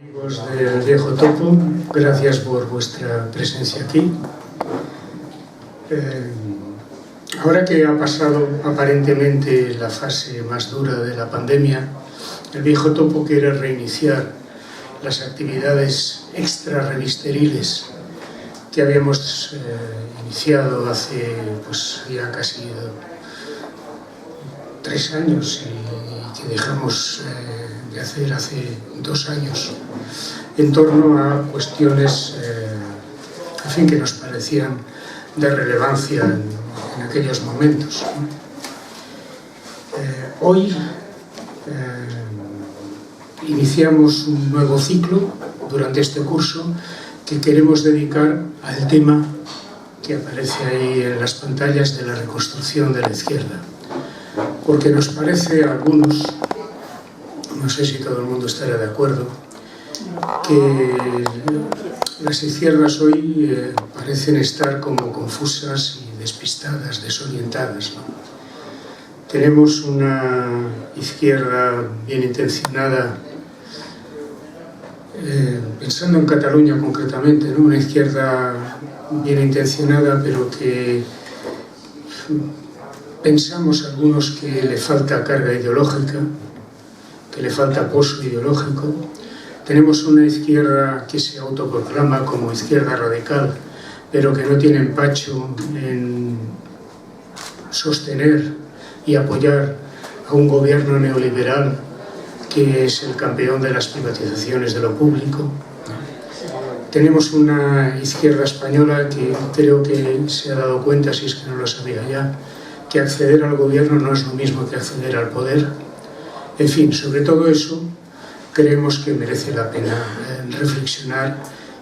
Amigos del Viejo Topo, gracias por vuestra presencia aquí. Ahora que ha pasado aparentemente la fase más dura de la pandemia, el Viejo Topo quiere reiniciar las actividades extrarrevisteriles que habíamos iniciado hace ya casi 3 años y que dejamos de hacer hace 2 años en torno a cuestiones que nos parecían de relevancia en aquellos momentos. Hoy iniciamos un nuevo ciclo durante este curso que queremos dedicar al tema que aparece ahí en las pantallas de la reconstrucción de la izquierda, porque nos parece a algunos, no sé si todo el mundo estará de acuerdo, que las izquierdas hoy parecen estar como confusas y despistadas, desorientadas, ¿no? Tenemos una izquierda bien intencionada, pensando en Cataluña concretamente, ¿no? Una izquierda bien intencionada, pero que pensamos algunos que le falta carga ideológica, que le falta pozo ideológico. Tenemos una izquierda que se autoproclama como izquierda radical, pero que no tiene empacho en sostener y apoyar a un gobierno neoliberal que es el campeón de las privatizaciones de lo público. Tenemos una izquierda española que creo que se ha dado cuenta, si es que no lo sabía ya, que acceder al gobierno no es lo mismo que acceder al poder. En fin, sobre todo eso creemos que merece la pena reflexionar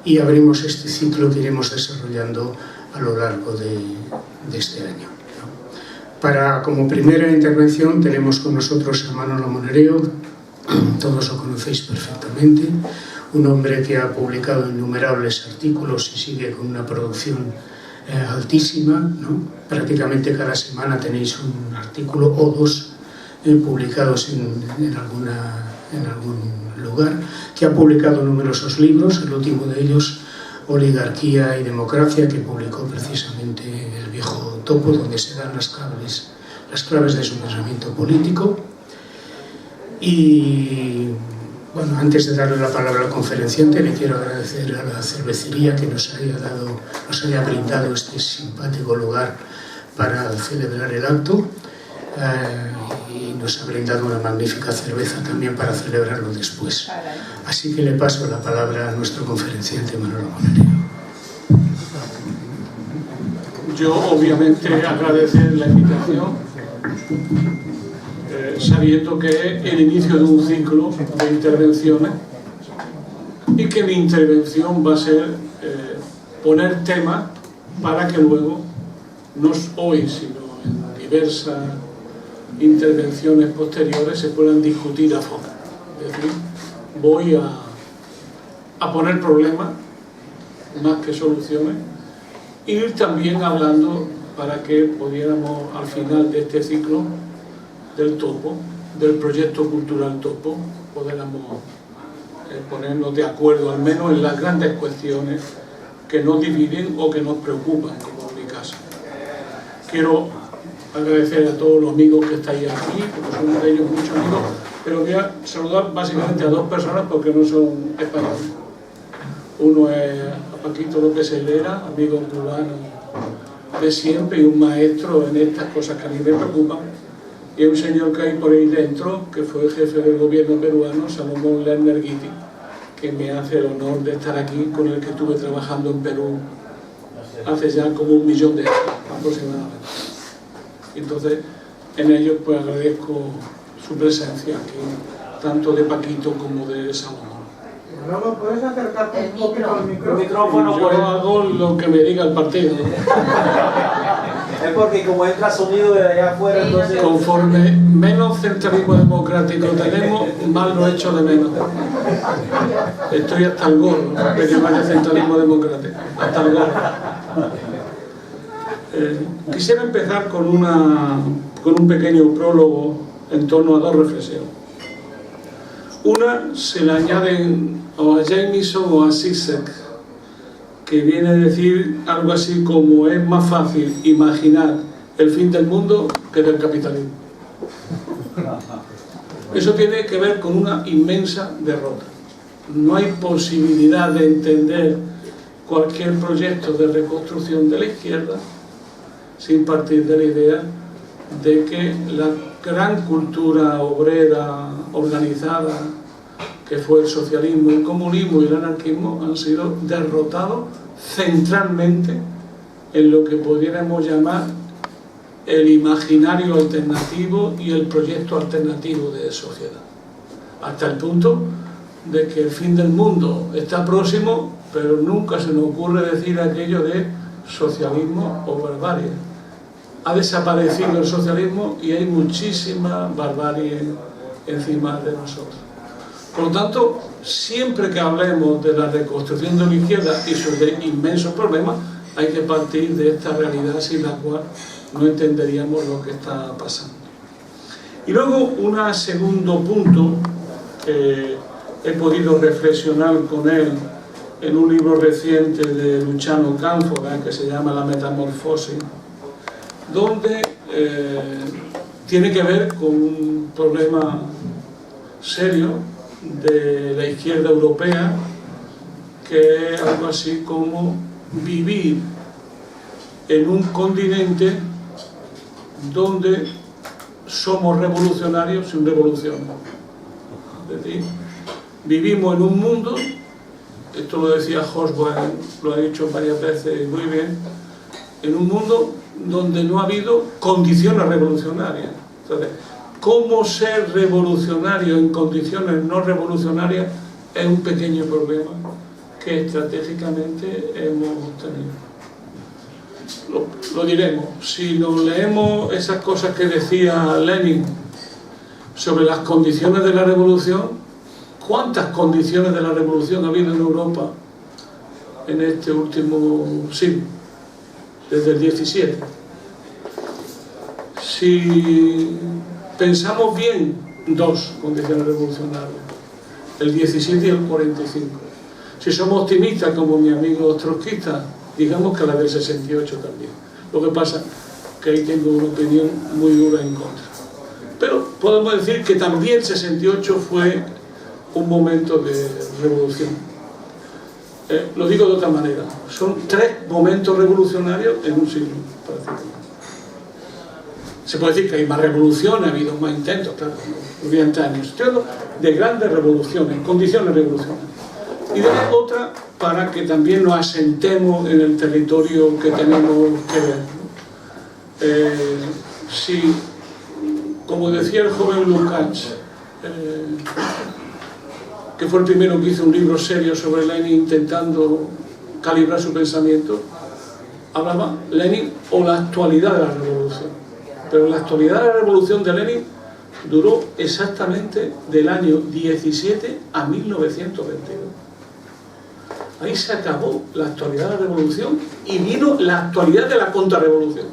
y abrimos este ciclo que iremos desarrollando a lo largo de este año. Como primera intervención tenemos con nosotros a Manolo Monereo, todos lo conocéis perfectamente, un hombre que ha publicado innumerables artículos y sigue con una producción altísima, ¿no? Prácticamente cada semana tenéis un artículo o dos publicados en algún lugar, que ha publicado numerosos libros, el último de ellos Oligarquía y Democracia, que publicó precisamente el Viejo Topo, donde se dan las claves de su pensamiento político. Y bueno, antes de darle la palabra al conferenciante, le quiero agradecer a la cervecería que nos haya brindado este simpático lugar para celebrar el acto, y nos ha brindado una magnífica cerveza también para celebrarlo después. Así que le paso la palabra a nuestro conferenciante Manolo Monereo. Yo obviamente agradecer la invitación, sabiendo que es el inicio de un ciclo de intervenciones y que mi intervención va a ser poner temas para que luego, no hoy, sino en diversas intervenciones posteriores, se puedan discutir a fondo. Es decir, voy a poner problemas más que soluciones, ir también hablando para que pudiéramos al final de este ciclo del Topo, del proyecto cultural Topo, pudiéramos ponernos de acuerdo al menos en las grandes cuestiones que nos dividen o que nos preocupan, como en mi caso. Quiero agradecer a todos los amigos que estáis aquí, porque son de ellos muchos amigos, pero voy a saludar básicamente a 2 personas porque no son españoles. Uno es a Paquito López Helera, amigo cubano de siempre y un maestro en estas cosas que a mí me preocupan, y un señor que hay por ahí dentro, que fue jefe del gobierno peruano, Salomón Lerner Guiti, que me hace el honor de estar aquí, con el que estuve trabajando en Perú hace ya como 1 millón de años aproximadamente. Entonces, en ello pues agradezco su presencia aquí, tanto de Paquito como de Salomón. Manolo, ¿puedes acercarte un poquito al micrófono? Yo hago lo que me diga el partido. Es porque como entra sonido de allá afuera, entonces... Conforme menos centralismo democrático tenemos, más lo echo de menos. Estoy hasta el gorro de que vaya centralismo democrático. Hasta el gorro. Quisiera empezar con un pequeño prólogo en torno a 2 reflexiones. Una se le añaden o a Jameson o a Zizek, que viene a decir algo así como: es más fácil imaginar el fin del mundo que del capitalismo. Eso tiene que ver con una inmensa derrota. No hay posibilidad de entender cualquier proyecto de reconstrucción de la izquierda sin partir de la idea de que la gran cultura obrera organizada que fue el socialismo, el comunismo y el anarquismo han sido derrotados centralmente en lo que pudiéramos llamar el imaginario alternativo y el proyecto alternativo de sociedad, hasta el punto de que el fin del mundo está próximo, pero nunca se nos ocurre decir aquello de socialismo o barbarie. Ha desaparecido el socialismo y hay muchísima barbarie encima de nosotros. Por lo tanto, siempre que hablemos de la reconstrucción de la izquierda y sus inmensos problemas, hay que partir de esta realidad sin la cual no entenderíamos lo que está pasando. Y luego, un segundo punto que he podido reflexionar con él en un libro reciente de Luciano Canfora, que se llama La Metamorfosis, donde tiene que ver con un problema serio de la izquierda europea, que es algo así como vivir en un continente donde somos revolucionarios sin revolución. Es decir, vivimos en un mundo, esto lo decía Hobsbawm, lo ha dicho varias veces muy bien, en un mundo donde no ha habido condiciones revolucionarias. Entonces, cómo ser revolucionario en condiciones no revolucionarias es un pequeño problema que estratégicamente hemos tenido. Lo diremos. Si nos leemos esas cosas que decía Lenin sobre las condiciones de la revolución, ¿cuántas condiciones de la revolución ha habido en Europa en este último siglo? Desde el 17. Si pensamos bien, dos condiciones revolucionarias, el 17 y el 45. Si somos optimistas como mi amigo trotskista, digamos que la del 68 también. Lo que pasa es que ahí tengo una opinión muy dura en contra. Pero podemos decir que también el 68 fue un momento de revolución. Lo digo de otra manera, son 3 momentos revolucionarios en un siglo, prácticamente. Se puede decir que hay más revoluciones, ha habido más intentos, claro, 90 años. Estoy hablando de grandes revoluciones, condiciones revolucionarias. Y de la otra, para que también nos asentemos en el territorio que tenemos que ver. Si, como decía el joven Lukács, que fue el primero que hizo un libro serio sobre Lenin intentando calibrar su pensamiento, hablaba Lenin o la actualidad de la revolución. Pero la actualidad de la revolución de Lenin duró exactamente del año 17 a 1922. Ahí se acabó la actualidad de la revolución y vino la actualidad de la contrarrevolución.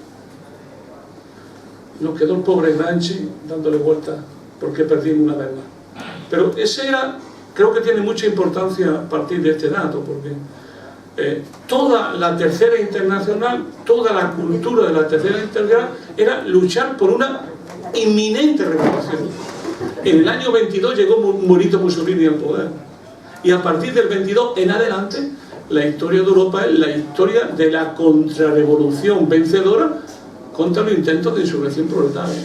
Nos quedó el pobre Gramsci dándole vueltas porque perdimos una vez más. Pero ese era, creo que tiene mucha importancia a partir de este dato, porque toda la tercera internacional, toda la cultura de la tercera internacional era luchar por una inminente revolución. En el año 22 llegó Benito Mussolini al poder, y a partir del 22 en adelante la historia de Europa es la historia de la contrarrevolución vencedora contra los intentos de insurrección proletaria.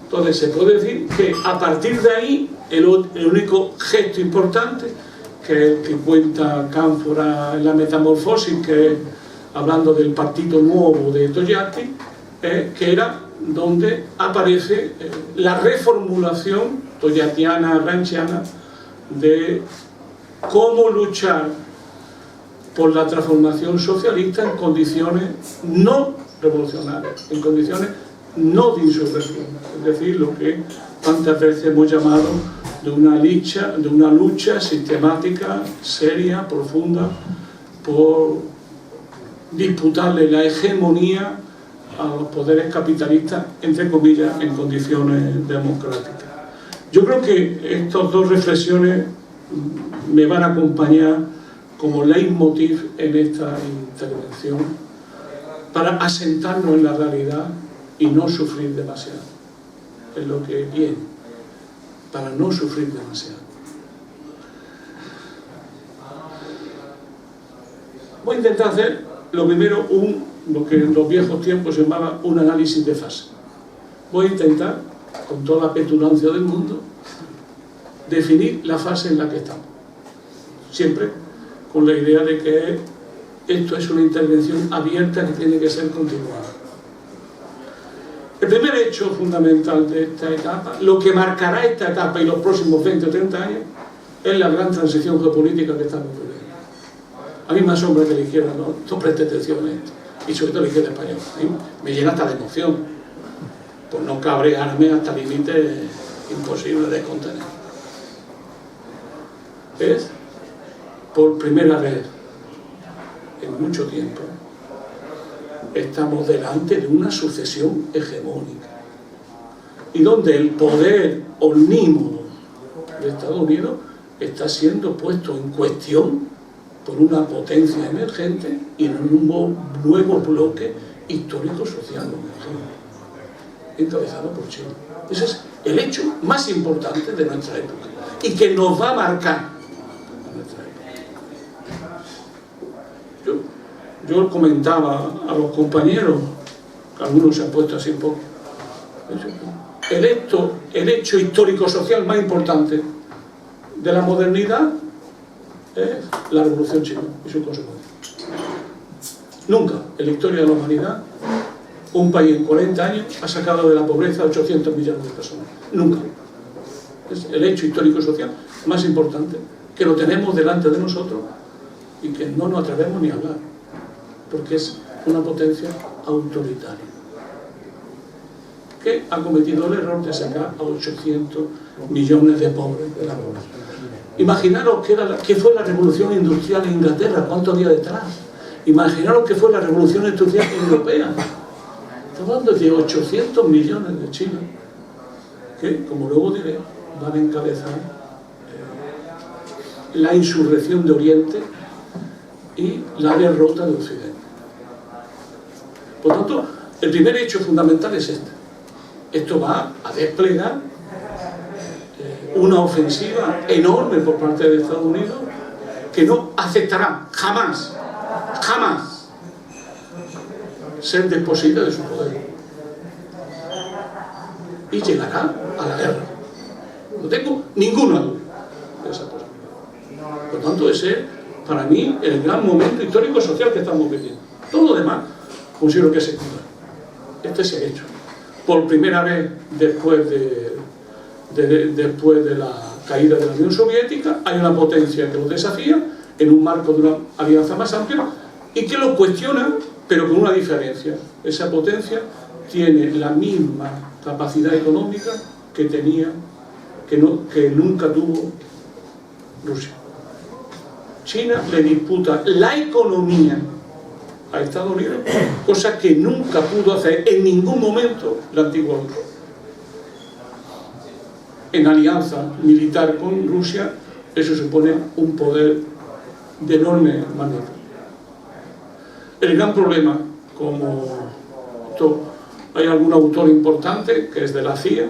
Entonces se puede decir que a partir de ahí el único gesto importante, que es el que cuenta Canfora en La Metamorfosis, que hablando del Partido Nuevo de Togliatti, que era donde aparece la reformulación togliattiana, gramsciana, de cómo luchar por la transformación socialista en condiciones no revolucionarias, en condiciones no de insurrección, es decir, lo que tantas veces hemos llamado de una lucha sistemática, seria, profunda, por disputarle la hegemonía a los poderes capitalistas, entre comillas, en condiciones democráticas. Yo creo que estas dos reflexiones me van a acompañar como leitmotiv en esta intervención para asentarnos en la realidad y no sufrir demasiado. Es lo que viene, para no sufrir demasiado. Voy a intentar hacer lo primero lo que en los viejos tiempos se llamaba un análisis de fase. Voy a intentar, con toda la petulancia del mundo, definir la fase en la que estamos. Siempre con la idea de que esto es una intervención abierta que tiene que ser continuada. El primer hecho fundamental de esta etapa, lo que marcará esta etapa y los próximos 20 o 30 años, es la gran transición geopolítica que estamos viviendo. A mí me asombra que la izquierda no preste atención a esto, y sobre todo la izquierda española. Me llena hasta de emoción, por no cabrearme hasta límites imposibles de contener. Es, por primera vez en mucho tiempo, estamos delante de una sucesión hegemónica, y donde el poder omnímodo de Estados Unidos está siendo puesto en cuestión por una potencia emergente y en un nuevo bloque histórico-social emergente, encabezado por China. Ese es el hecho más importante de nuestra época y que nos va a marcar a nuestra época. Yo comentaba a los compañeros, algunos se han puesto así un poco, el hecho histórico-social más importante de la modernidad es la Revolución China y su consecuencia. Nunca en la historia de la humanidad un país en 40 años ha sacado de la pobreza a 800 millones de personas. Nunca. Es el hecho histórico-social más importante, que lo tenemos delante de nosotros y que no nos atrevemos ni a hablar, porque es una potencia autoritaria que ha cometido el error de sacar a 800 millones de pobres de la pobreza. Imaginaros qué fue la revolución industrial en Inglaterra, cuánto había detrás. Imaginaros qué fue la revolución industrial europea. Estamos hablando de 800 millones de chinos que, como luego diré, van a encabezar la insurrección de Oriente y la derrota de Occidente. Por tanto, el primer hecho fundamental es este. Esto va a desplegar una ofensiva enorme por parte de Estados Unidos, que no aceptará jamás ser desposida de su poder, y llegará a la guerra. No tengo ninguna duda de esa posibilidad. Por tanto, ese es para mí el gran momento histórico-social que estamos viviendo. Todo lo demás considero que es secundario. Este se ha hecho por primera vez después de la caída de la Unión Soviética. Hay una potencia que los desafía en un marco de una alianza más amplia y que los cuestiona, pero con una diferencia. Esa potencia tiene la misma capacidad económica que nunca tuvo Rusia. China le disputa la economía a Estados Unidos, cosa que nunca pudo hacer en ningún momento la antigua Rusia. En alianza militar con Rusia, eso supone un poder de enorme magnitud. El gran problema, como hay algún autor importante que es de la CIA,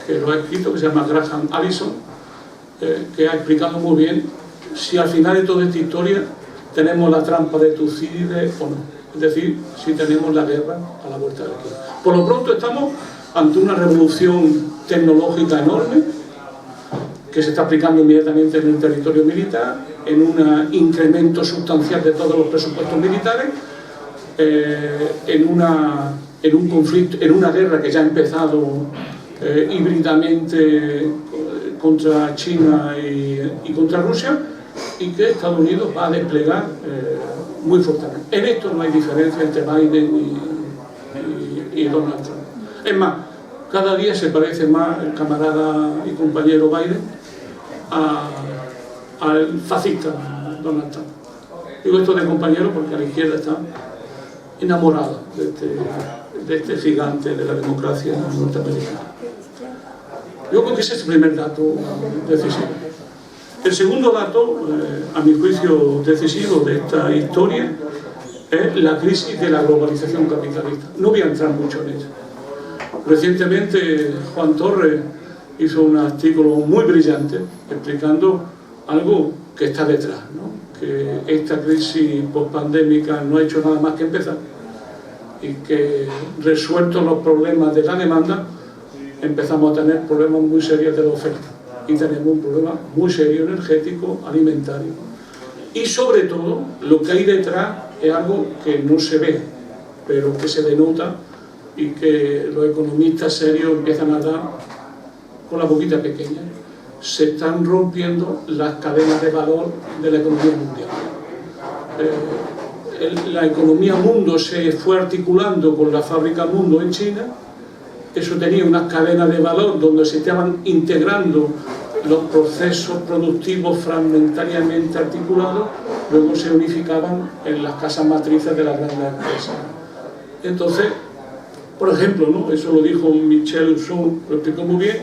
que lo ha escrito, que se llama Graham Allison, que ha explicado muy bien si al final de toda esta historia tenemos la trampa de Tucídides o no, es decir, si tenemos la guerra a la vuelta de la esquina. Por lo pronto estamos ante una revolución tecnológica enorme que se está aplicando inmediatamente en el territorio militar, en un incremento sustancial de todos los presupuestos militares, en un conflicto, en una guerra que ya ha empezado híbridamente contra China y contra Rusia, y que Estados Unidos va a desplegar muy fuertemente. En esto no hay diferencia entre Biden y Donald Trump. Es más, cada día se parece más el camarada y compañero Biden al fascista Donald Trump. Digo esto de compañero porque a la izquierda está enamorada de este gigante de la democracia norteamericana. Yo creo que ese es el primer dato decisivo. El segundo dato, a mi juicio decisivo de esta historia, es la crisis de la globalización capitalista. No voy a entrar mucho en ella. Recientemente Juan Torres hizo un artículo muy brillante explicando algo que está detrás, ¿no? Que esta crisis pospandémica no ha hecho nada más que empezar y que, resueltos los problemas de la demanda, empezamos a tener problemas muy serios de la oferta y tenemos un problema muy serio energético, alimentario, y sobre todo lo que hay detrás es algo que no se ve pero que se denota y que los economistas serios empiezan a dar con la boquita pequeña. Se están rompiendo las cadenas de valor de la economía mundial. La economía mundo se fue articulando con la fábrica Mundo en China. Eso tenía unas cadenas de valor donde se estaban integrando los procesos productivos fragmentariamente articulados, luego se unificaban en las casas matrices de las grandes empresas. Entonces, por ejemplo, ¿no? Eso lo dijo Michel Husson, lo explicó muy bien,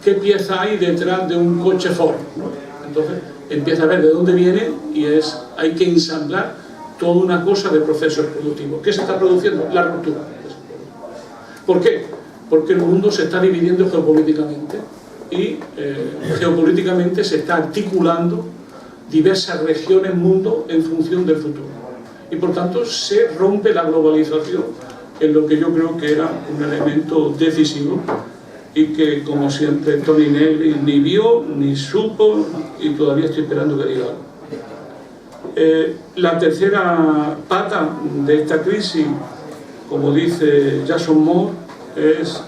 qué pieza hay detrás de un coche Ford, ¿no? Entonces empieza a ver de dónde viene y hay que ensamblar toda una cosa de procesos productivos. ¿Qué se está produciendo? La ruptura. ¿Por qué? Porque el mundo se está dividiendo geopolíticamente y geopolíticamente se está articulando diversas regiones mundo en función del futuro. Y por tanto se rompe la globalización en lo que yo creo que era un elemento decisivo y que, como siempre, Tony Negri ni vio, ni supo, y todavía estoy esperando que diga algo. La tercera pata de esta crisis, como dice Jason Moore, es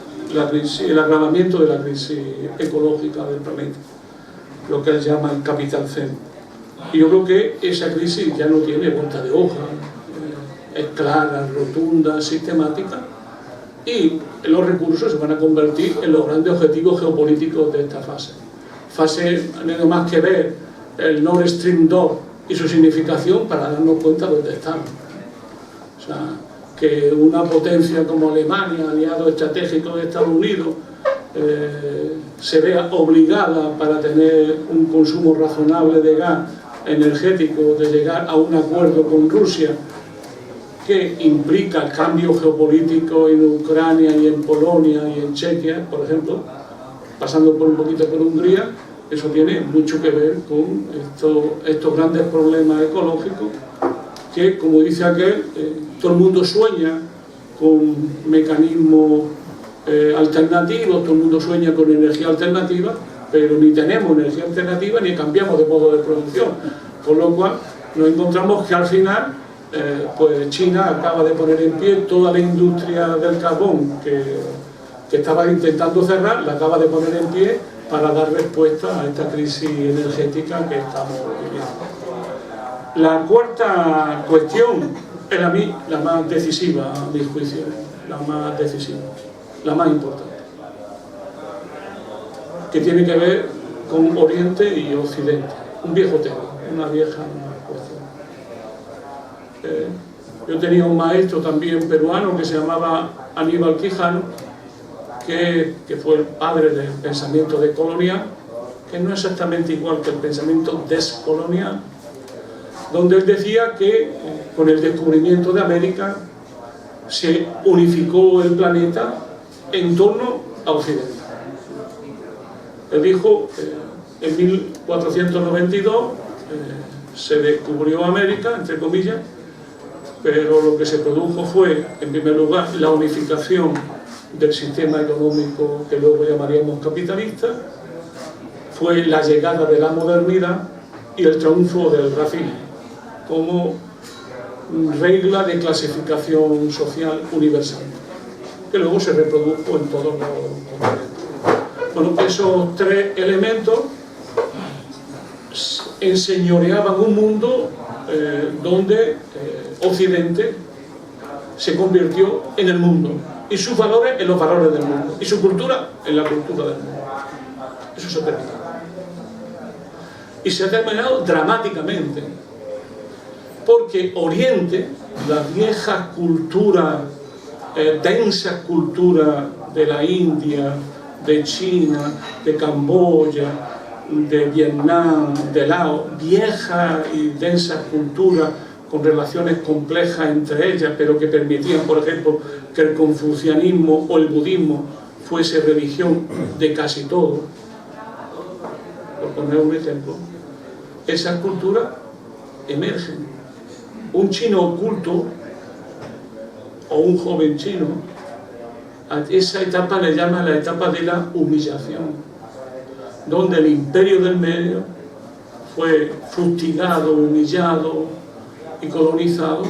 el agravamiento de la crisis ecológica del planeta, lo que él llama el capital cero. Y yo creo que esa crisis ya no tiene vuelta de hoja, es clara, rotunda, sistemática, y los recursos se van a convertir en los grandes objetivos geopolíticos de esta fase. Fase, nada más que ver el Nord Stream 2 y su significación para darnos cuenta de dónde estamos. O sea, que una potencia como Alemania, aliado estratégico de Estados Unidos, se vea obligada para tener un consumo razonable de gas energético, de llegar a un acuerdo con Rusia que implica el cambio geopolítico en Ucrania y en Polonia y en Chequia, por ejemplo, pasando por un poquito por Hungría. Eso tiene mucho que ver con estos grandes problemas ecológicos que, como dice aquel, todo el mundo sueña con mecanismos alternativos, todo el mundo sueña con energía alternativa, pero ni tenemos energía alternativa ni cambiamos de modo de producción, con lo cual nos encontramos que al final pues China acaba de poner en pie toda la industria del carbón que estaba intentando cerrar, la acaba de poner en pie para dar respuesta a esta crisis energética que estamos viviendo. La cuarta cuestión es a mí la más decisiva, a mi juicio, la más decisiva, la más importante, que tiene que ver con Oriente y Occidente, un viejo tema, una vieja cuestión. Yo tenía un maestro también peruano que se llamaba Aníbal Quijano, que fue el padre del pensamiento decolonial, que no es exactamente igual que el pensamiento descolonial, donde él decía que con el descubrimiento de América se unificó el planeta en torno a Occidente. Él dijo en 1492 se descubrió América, entre comillas, pero lo que se produjo fue, en primer lugar, la unificación del sistema económico que luego llamaríamos capitalista, fue la llegada de la modernidad y el triunfo del racismo como regla de clasificación social universal, que luego se reprodujo en todos los continentes. Bueno, esos tres elementos enseñoreaban un mundo donde Occidente se convirtió en el mundo, y sus valores en los valores del mundo, y su cultura en la cultura del mundo. Eso se ha terminado. Y se ha terminado dramáticamente, porque Oriente, la vieja cultura, densa cultura de la India, de China, de Camboya, de Vietnam, de Laos, viejas y densas culturas con relaciones complejas entre ellas, pero que permitían, por ejemplo, que el confucianismo o el budismo fuese religión de casi todo, por poner un ejemplo. Esas culturas emergen. Un chino oculto o un joven chino, a esa etapa le llama la etapa de la humillación, donde el imperio del medio fue fustigado, humillado y colonizado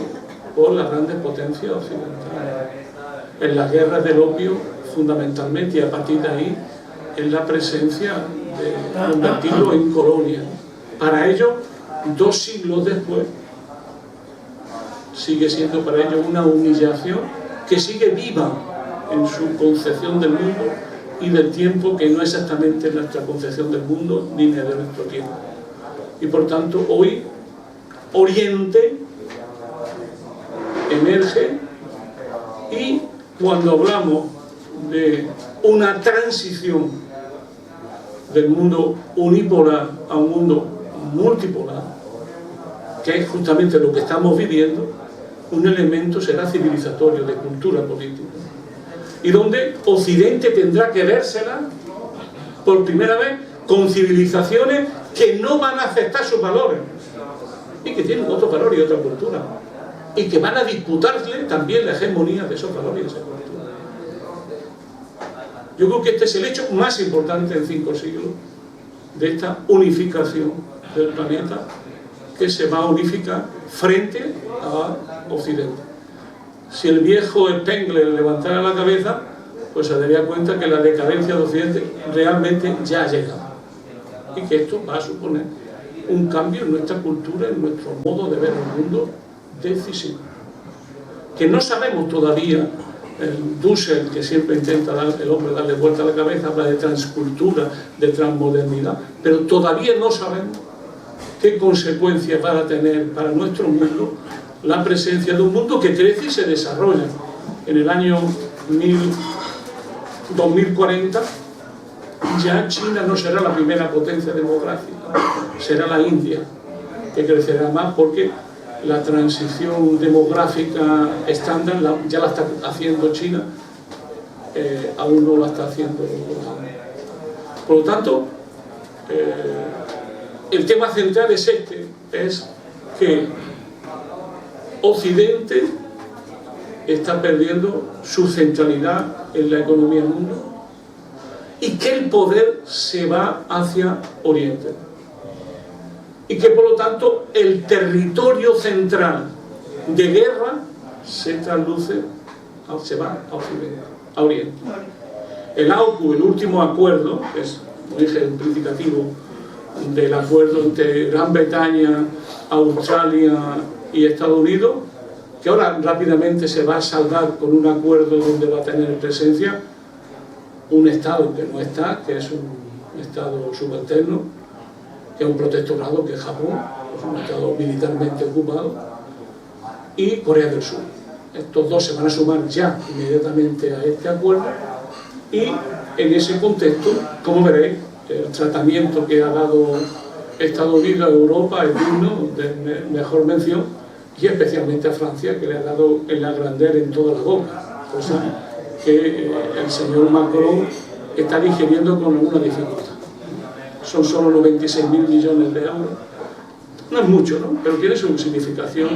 por las grandes potencias occidentales. En las guerras del opio, fundamentalmente, y a partir de ahí, en la presencia de convertirlo en colonia. Para ellos, 2 siglos después, sigue siendo para ellos una humillación que sigue viva en su concepción del mundo y del tiempo, que no es exactamente nuestra concepción del mundo ni de nuestro tiempo. Y por tanto, hoy Oriente emerge, y cuando hablamos de una transición del mundo unipolar a un mundo multipolar, que es justamente lo que estamos viviendo, un elemento será civilizatorio, de cultura política, y donde Occidente tendrá que vérsela por primera vez con civilizaciones que no van a aceptar sus valores y que tienen otros valores y otra cultura, y que van a disputarle también la hegemonía de esos valores y de esa cultura. Yo creo que este es el hecho más importante en 5 siglos de esta unificación del planeta, que se va a unificar frente a Occidente. Si el viejo Spengler levantara la cabeza, pues se daría cuenta que la decadencia de Occidente realmente ya ha llegado, y que esto va a suponer un cambio en nuestra cultura, en nuestro modo de ver el mundo decisivo, que no sabemos todavía. El Dussel, que siempre intenta el hombre darle vuelta a la cabeza, habla de transcultura, de transmodernidad, pero todavía no sabemos qué consecuencias va a tener para nuestro mundo la presencia de un mundo que crece y se desarrolla. En el año 2040 ya China no será la primera potencia demográfica, será la India, que crecerá más porque la transición demográfica estándar ya la está haciendo China, aún no la está haciendo. Por lo tanto, el tema central es este, es que Occidente está perdiendo su centralidad en la economía del mundo y que el poder se va hacia Oriente. Y que por lo tanto el territorio central de guerra se trasluce, se va a Occidente, a Oriente. El AUKUS, el último acuerdo, que es muy ejemplificativo del acuerdo entre Gran Bretaña, Australia y Estados Unidos, que ahora rápidamente se va a saldar con un acuerdo donde va a tener presencia un Estado que no está, que es un Estado subalterno, que es un protectorado, que es Japón, es un Estado militarmente ocupado, y Corea del Sur. Estos dos se van a sumar ya inmediatamente a este acuerdo, y en ese contexto, como veréis, el tratamiento que ha dado Estados Unidos a Europa es digno de mejor mención, y especialmente a Francia, que le ha dado el agrandir en toda la boca, cosa que el señor Macron está digiriendo con alguna dificultad. Son solo 96.000 millones de euros. No es mucho, ¿no? Pero tiene su significación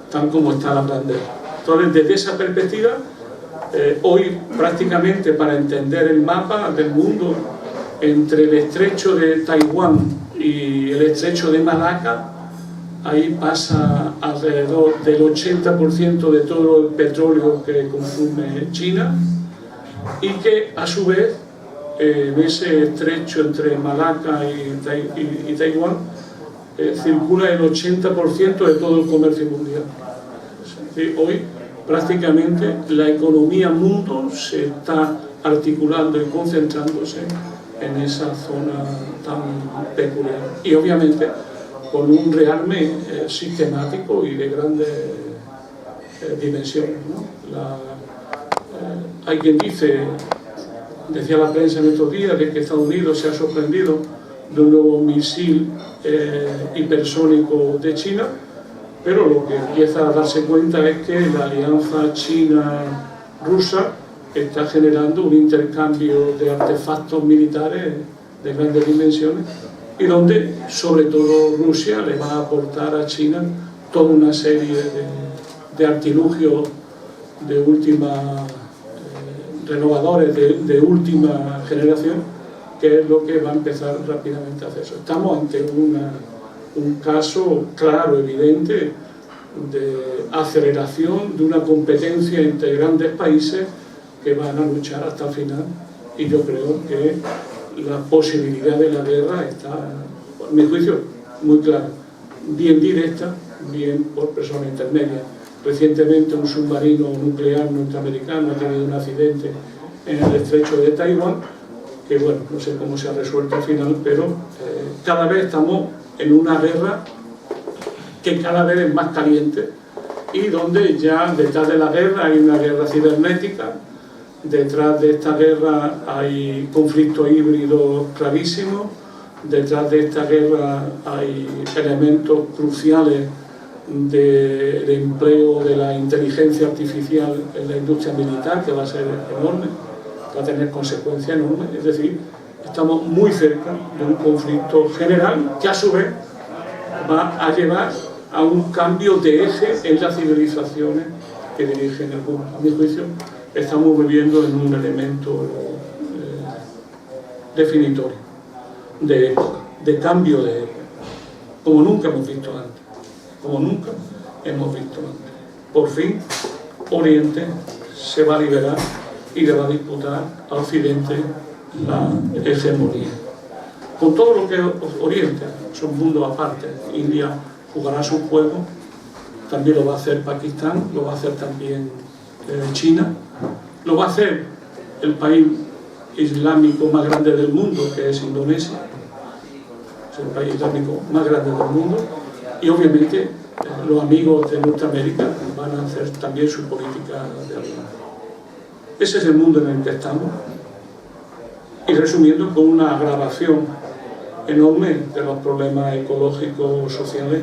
tal como está la grandeza. Entonces, desde esa perspectiva, hoy prácticamente para entender el mapa del mundo entre el estrecho de Taiwán y el estrecho de Malaca, ahí pasa alrededor del 80% de todo el petróleo que consume China, y que a su vez en ese estrecho entre Malaca y Taiwán circula el 80% de todo el comercio mundial. Es decir, hoy prácticamente la economía mundo se está articulando y concentrándose en esa zona tan peculiar, y obviamente con un rearme sistemático y de grandes dimensiones, ¿no? Hay quien dice decía la prensa en estos días de que Estados Unidos se ha sorprendido de un nuevo misil hipersónico de China, pero lo que empieza a darse cuenta es que la alianza China-rusa está generando un intercambio de artefactos militares de grandes dimensiones y donde sobre todo Rusia le va a aportar a China toda una serie de artilugios de última renovadores de última generación, que es lo que va a empezar rápidamente a hacer eso. Estamos ante un caso claro, evidente, de aceleración de una competencia entre grandes países que van a luchar hasta el final, y yo creo que la posibilidad de la guerra está, a mi juicio, muy clara, bien directa, bien por personas intermedias. Recientemente un submarino nuclear norteamericano ha tenido un accidente en el estrecho de Taiwán, que bueno, no sé cómo se ha resuelto al final, pero cada vez estamos en una guerra que cada vez es más caliente y donde ya detrás de la guerra hay una guerra cibernética, detrás de esta guerra hay conflictos híbridos clarísimos, detrás de esta guerra hay elementos cruciales de empleo de la inteligencia artificial en la industria militar, que va a ser enorme, va a tener consecuencias enormes. Es decir, estamos muy cerca de un conflicto general que a su vez va a llevar a un cambio de eje en las civilizaciones que dirigen el mundo. A mi juicio, estamos viviendo en un elemento definitorio, de época, de cambio de época, como nunca hemos visto antes. Como nunca hemos visto antes. Por fin, Oriente se va a liberar y le va a disputar a Occidente la hegemonía. Con todo lo que Oriente, es un mundo aparte. India jugará su juego, también lo va a hacer Pakistán, lo va a hacer también China, lo va a hacer el país islámico más grande del mundo, que es Indonesia, es el país islámico más grande del mundo. Y obviamente los amigos de Norteamérica van a hacer también su política de alianza. Ese es el mundo en el que estamos. Y resumiendo, con una agravación enorme de los problemas ecológicos, sociales,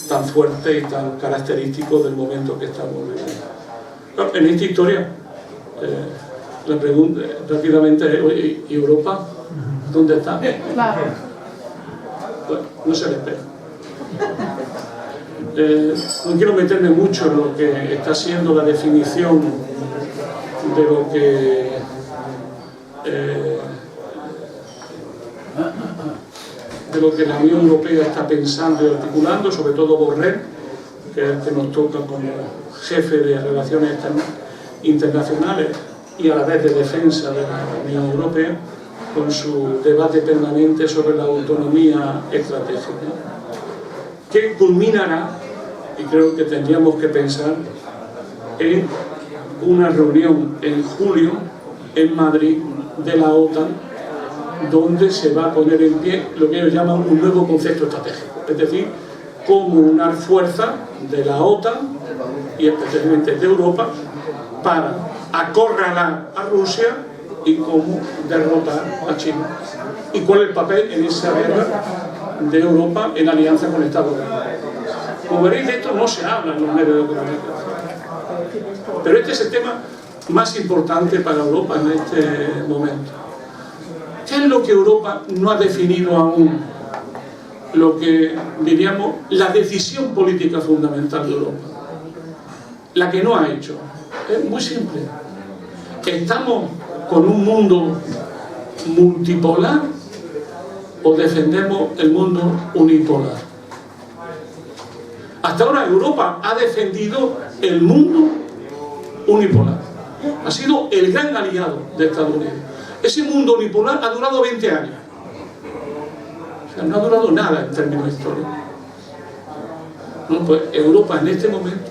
tan fuertes y tan característicos del momento que estamos viviendo. En esta historia, la pregunta rápidamente es, oye, ¿y Europa dónde está? Claro. Bueno, no se le espera. No quiero meterme mucho en lo que está siendo la definición de lo que la Unión Europea está pensando y articulando, sobre todo Borrell, que es el que nos toca como jefe de relaciones internacionales y a la vez de defensa de la Unión Europea, con su debate permanente sobre la autonomía estratégica, que culminará, y creo que tendríamos que pensar, en una reunión en julio en Madrid de la OTAN, donde se va a poner en pie lo que ellos llaman un nuevo concepto estratégico, es decir, cómo unar fuerza de la OTAN y especialmente de Europa para acorralar a Rusia y cómo derrotar a China. ¿Y cuál es el papel en esa guerra de Europa en alianza con Estados Unidos? Como veréis, de esto no se habla en los medios de comunicación. Pero este es el tema más importante para Europa en este momento. ¿Qué es lo que Europa no ha definido aún? Lo que diríamos la decisión política fundamental de Europa. La que no ha hecho. Es muy simple. ¿Estamos con un mundo multipolar o defendemos el mundo unipolar? Hasta ahora Europa ha defendido el mundo unipolar. Ha sido el gran aliado de Estados Unidos. Ese mundo unipolar ha durado 20 años. O sea, no ha durado nada en términos históricos. No, pues Europa en este momento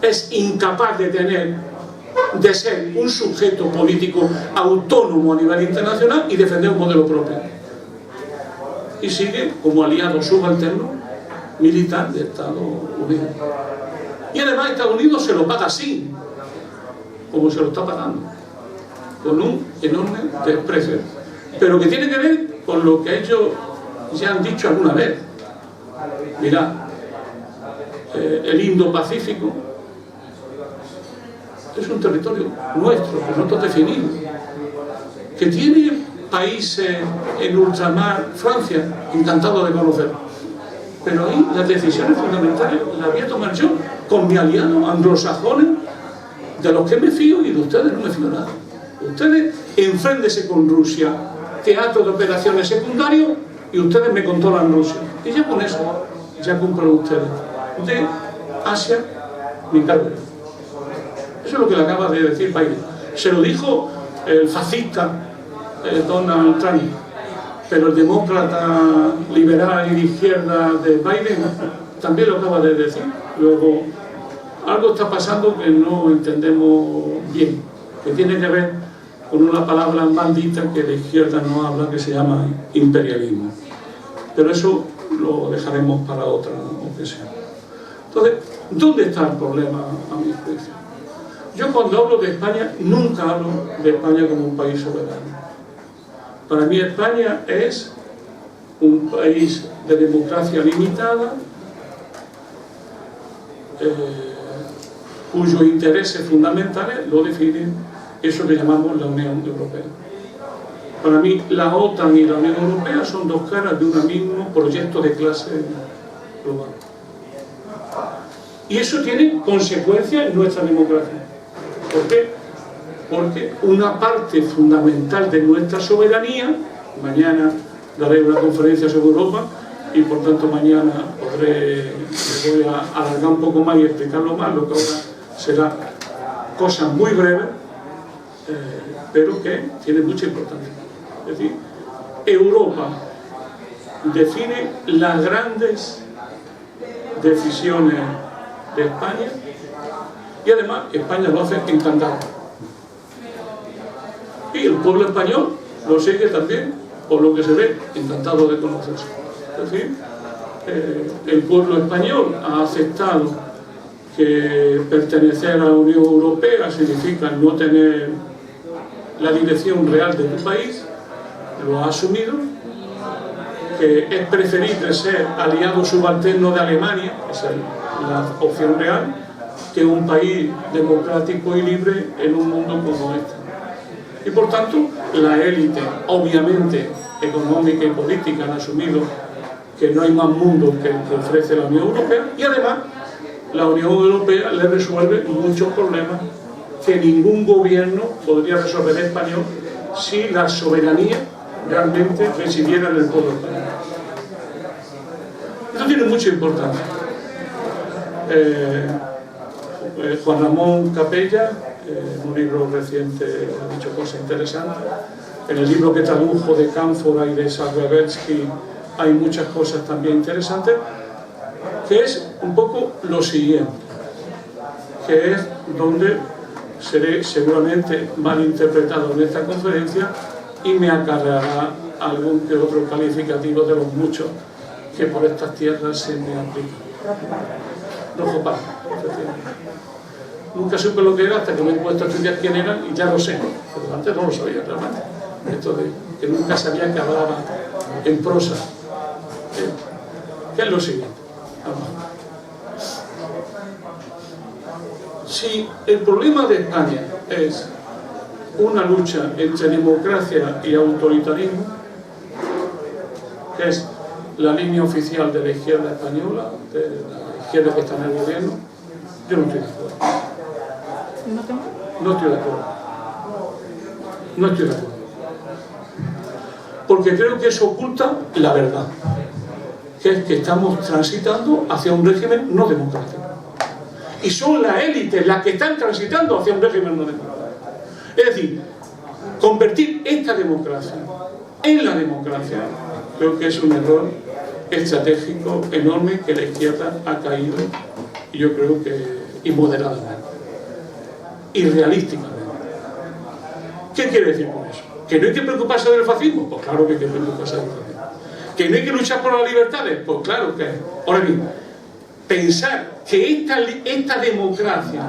es incapaz de ser un sujeto político autónomo a nivel internacional y defender un modelo propio. Y sigue como aliado subalterno militar de Estados Unidos. Y además Estados Unidos se lo paga así, como se lo está pagando. con un enorme desprecio, pero que tiene que ver con lo que ellos ya han dicho alguna vez. Mirad, el Indo-Pacífico es un territorio nuestro, que nosotros definimos, que tiene países en ultramar. Francia, encantado de conocerlo, pero ahí las decisiones fundamentales las voy a tomar yo, con mi aliado anglosajones, de los que me fío, y de ustedes no me fío nada. Ustedes enfréntense con Rusia, teatro de operaciones secundarios, y ustedes me controlan Rusia. Y ya con eso, ya cumplen ustedes. De Asia, me encargo yo. Eso es lo que le acaba de decir Biden. Se lo dijo el fascista Donald Trump, pero el demócrata liberal y de izquierda de Biden también lo acaba de decir. Luego, algo está pasando que no entendemos bien, que tiene que ver con una palabra maldita que de izquierda no habla, que se llama imperialismo. Pero eso lo dejaremos para otra ocasión. Entonces, ¿dónde está el problema, a mi juicio? Yo cuando hablo de España, nunca hablo de España como un país soberano. Para mí España es un país de democracia limitada, cuyos intereses fundamentales lo definen eso que llamamos la Unión Europea. Para mí la OTAN y la Unión Europea son dos caras de un mismo proyecto de clase global. Y eso tiene consecuencias en nuestra democracia. ¿Por qué? Porque una parte fundamental de nuestra soberanía, mañana daré una conferencia sobre Europa y por tanto mañana voy a alargar un poco más y explicarlo más, lo que ahora será cosas muy breves, pero que tienen mucha importancia. Es decir, Europa define las grandes decisiones de España y además España lo hace encantado. Y el pueblo español lo sigue también, por lo que se ve, encantado de conocerse. Es decir, el pueblo español ha aceptado que pertenecer a la Unión Europea significa no tener la dirección real de tu país, lo ha asumido, que es preferible ser aliado subalterno de Alemania, esa es la opción real, que un país democrático y libre en un mundo como este. Y por tanto, la élite, obviamente económica y política, han asumido que no hay más mundo que el que ofrece la Unión Europea, y además la Unión Europea le resuelve muchos problemas que ningún gobierno podría resolver español si la soberanía realmente residiera en el pueblo español. Esto tiene mucha importancia. Juan Ramón Capella, en un libro reciente, ha dicho cosas interesantes. En el libro que tradujo de Cánfora y de Sargabelsky hay muchas cosas también interesantes, que es un poco lo siguiente, que es donde seré seguramente mal interpretado en esta conferencia y me acarreará algún que otro calificativo de los muchos que por estas tierras se me aplican. Rojo pardo, nunca supe lo que era hasta que me he puesto a estudiar quién eran y ya lo sé, pero antes no lo sabía realmente. Esto de que nunca sabía que hablaba en prosa. ¿Qué es lo siguiente? Si el problema de España es una lucha entre democracia y autoritarismo, que es la línea oficial de la izquierda española, de la izquierda que está en el gobierno, yo no estoy de acuerdo. No estoy de acuerdo. No estoy de acuerdo. Porque creo que eso oculta la verdad, que es que estamos transitando hacia un régimen no democrático. Y son las élites las que están transitando hacia un régimen no democrático. Es decir, convertir esta democracia en la democracia, creo que es un error estratégico enorme que la izquierda ha caído, y yo creo que inmoderadamente, irrealísticamente. ¿Qué quiere decir con eso? ¿Que no hay que preocuparse del fascismo? Pues claro que hay que preocuparse del fascismo. ¿Que no hay que luchar por las libertades? Pues claro que hay. Ahora bien, pensar que esta democracia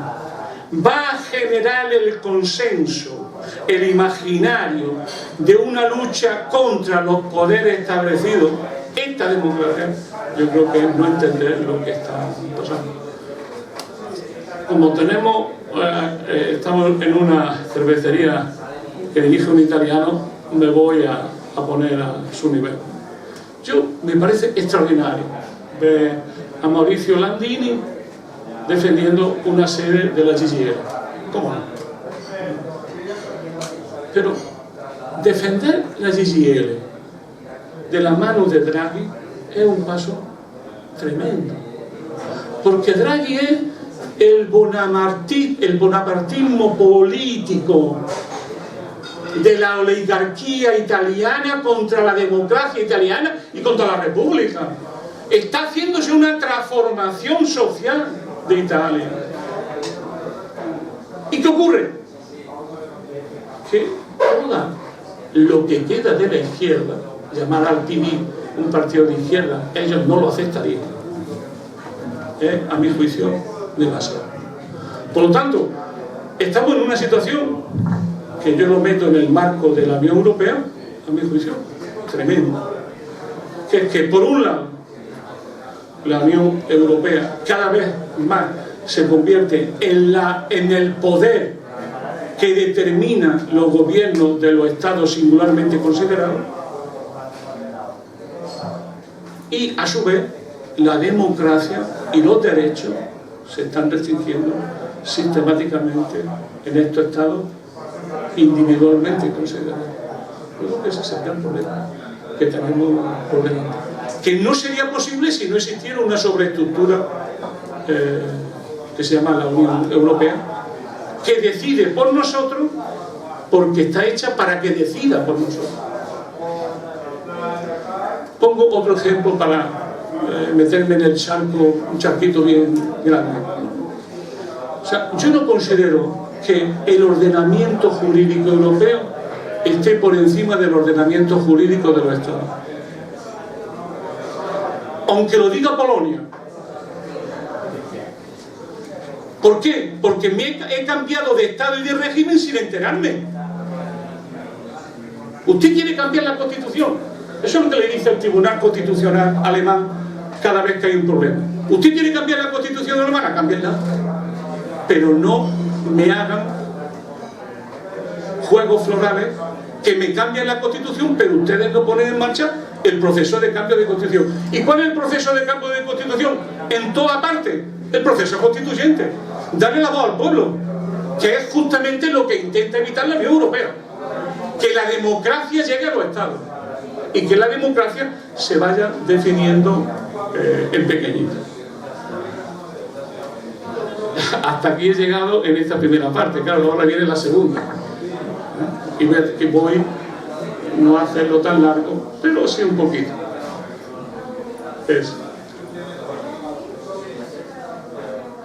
va a generar el consenso el imaginario de una lucha contra los poderes establecidos, esta democracia, yo creo que es no entender lo que está pasando. Como tenemos, estamos en una cervecería que dirige un italiano, me voy a poner a su nivel. Me parece extraordinario ver a Maurizio Landini defendiendo una sede de la CGIL. ¿Cómo no? Pero defender la CGIL de la mano de Draghi es un paso tremendo, porque Draghi es el bonapartismo político de la oligarquía italiana contra la democracia italiana y contra la república. Está haciéndose una transformación social de Italia. ¿Y qué ocurre? Que toda lo que queda de la izquierda, llamar al PD un partido de izquierda, ellos no lo aceptarían. A mi juicio, demasiado. Por lo tanto, estamos en una situación que yo lo meto en el marco de la Unión Europea, a mi juicio, tremenda. Que es que, por un lado, la Unión Europea cada vez más se convierte en el poder que determina los gobiernos de los estados singularmente considerados, y a su vez la democracia y los derechos se están restringiendo sistemáticamente en estos estados individualmente considerados. Creo que ese es el gran problema que tenemos por delante, que no sería posible si no existiera una sobreestructura que se llama la Unión Europea, que decide por nosotros porque está hecha para que decida por nosotros. Pongo otro ejemplo para meterme en el charco, un charquito bien grande. O sea, yo no considero que el ordenamiento jurídico europeo esté por encima del ordenamiento jurídico de los estados. Aunque lo diga Polonia. ¿Por qué? Porque he cambiado de estado y de régimen sin enterarme. Usted quiere cambiar la Constitución. Eso es lo que le dice el Tribunal Constitucional alemán cada vez que hay un problema. Usted quiere cambiar la Constitución alemana, cámbienla. Pero no me hagan juegos florales que me cambien la Constitución, pero ustedes no ponen en marcha el proceso de cambio de Constitución. ¿Y cuál es el proceso de cambio de Constitución? En toda parte, el proceso constituyente. Darle la voz al pueblo, que es justamente lo que intenta evitar la Unión Europea. Que la democracia llegue a los estados y que la democracia se vaya definiendo en pequeñito. Hasta aquí he llegado en esta primera parte. Claro, ahora viene la segunda. Y que voy no a hacerlo tan largo, pero sí un poquito.